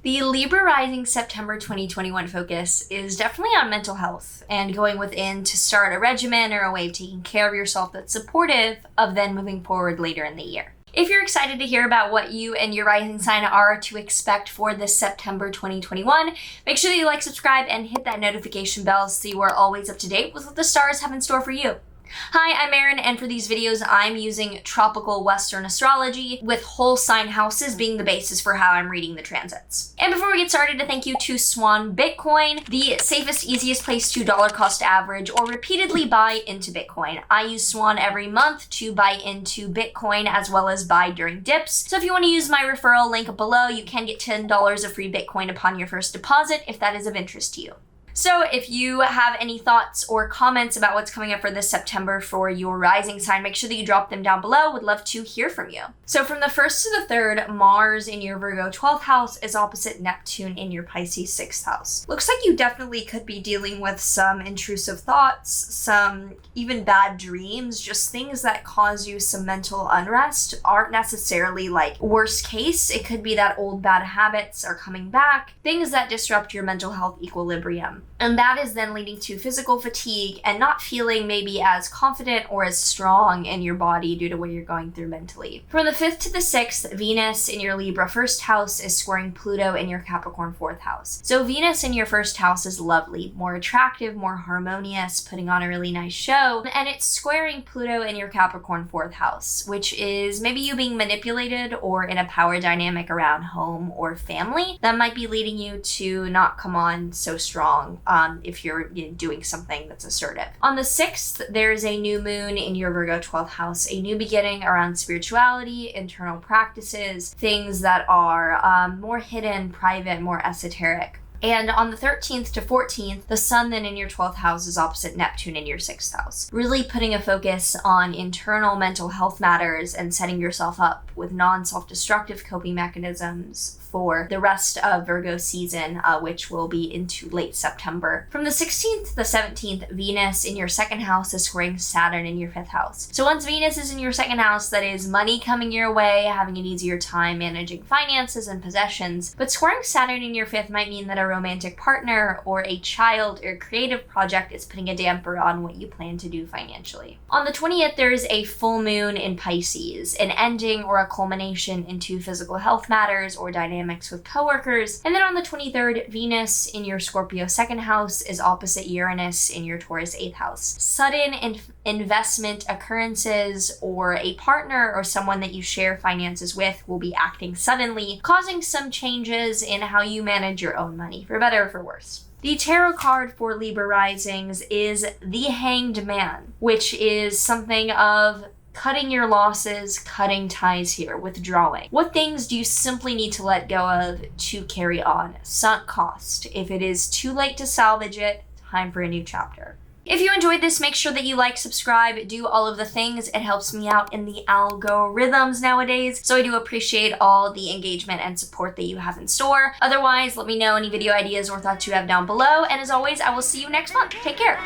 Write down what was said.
The Libra Rising September 2021 focus is definitely on mental health and going within to start a regimen or a way of taking care of yourself that's supportive of then moving forward later in the year. If you're excited to hear about what you and your rising sign are to expect for this September 2021, make sure that you like, subscribe, and hit that notification bell so you are always up to date with what the stars have in store for you. Hi, I'm Maren, and for these videos, I'm using tropical Western astrology, with whole sign houses being the basis for how I'm reading the transits. And before we get started, a thank you to Swan Bitcoin, the safest, easiest place to dollar cost average or repeatedly buy into Bitcoin. I use Swan every month to buy into Bitcoin as well as buy during dips. So if you want to use my referral link below, you can get $10 of free Bitcoin upon your first deposit if that is of interest to you. So if you have any thoughts or comments about what's coming up for this September for your rising sign, make sure that you drop them down below. Would love to hear from you. So from the 1st to the 3rd, Mars in your Virgo 12th house is opposite Neptune in your Pisces 6th house. Looks like you definitely could be dealing with some intrusive thoughts, some even bad dreams, just things that cause you some mental unrest. Aren't necessarily like worst case. It could be that old bad habits are coming back, things that disrupt your mental health equilibrium. And that is then leading to physical fatigue and not feeling maybe as confident or as strong in your body due to what you're going through mentally. From the 5th to the 6th, Venus in your Libra 1st house is squaring Pluto in your Capricorn 4th house. So Venus in your 1st house is lovely, more attractive, more harmonious, putting on a really nice show. And it's squaring Pluto in your Capricorn 4th house, which is maybe you being manipulated or in a power dynamic around home or family that might be leading you to not come on so strong. If you're doing something that's assertive. On the 6th, there's a new moon in your Virgo 12th house, a new beginning around spirituality, internal practices, things that are more hidden, private, more esoteric. And on the 13th to 14th, the sun then in your 12th house is opposite Neptune in your 6th house. Really putting a focus on internal mental health matters and setting yourself up with non-self-destructive coping mechanisms for the rest of Virgo season, which will be into late September. From the 16th to the 17th, Venus in your 2nd house is squaring Saturn in your 5th house. So once Venus is in your 2nd house, that is money coming your way, having an easier time managing finances and possessions. But squaring Saturn in your 5th might mean that a romantic partner or a child or creative project is putting a damper on what you plan to do financially. On the 20th, there is a full moon in Pisces, an ending or a culmination into physical health matters or dynamics with coworkers. And then on the 23rd, Venus in your Scorpio 2nd house is opposite Uranus in your Taurus 8th house. Sudden investment occurrences or a partner or someone that you share finances with will be acting suddenly, causing some changes in how you manage your own money, for better or for worse. The tarot card for Libra Risings is the Hanged Man, which is something of cutting your losses, cutting ties here, withdrawing. What things do you simply need to let go of to carry on? Sunk cost. If it is too late to salvage it, time for a new chapter. If you enjoyed this, make sure that you like, subscribe, do all of the things. It helps me out in the algorithms nowadays. So I do appreciate all the engagement and support that you have in store. Otherwise, let me know any video ideas or thoughts you have down below. And as always, I will see you next month. Take care.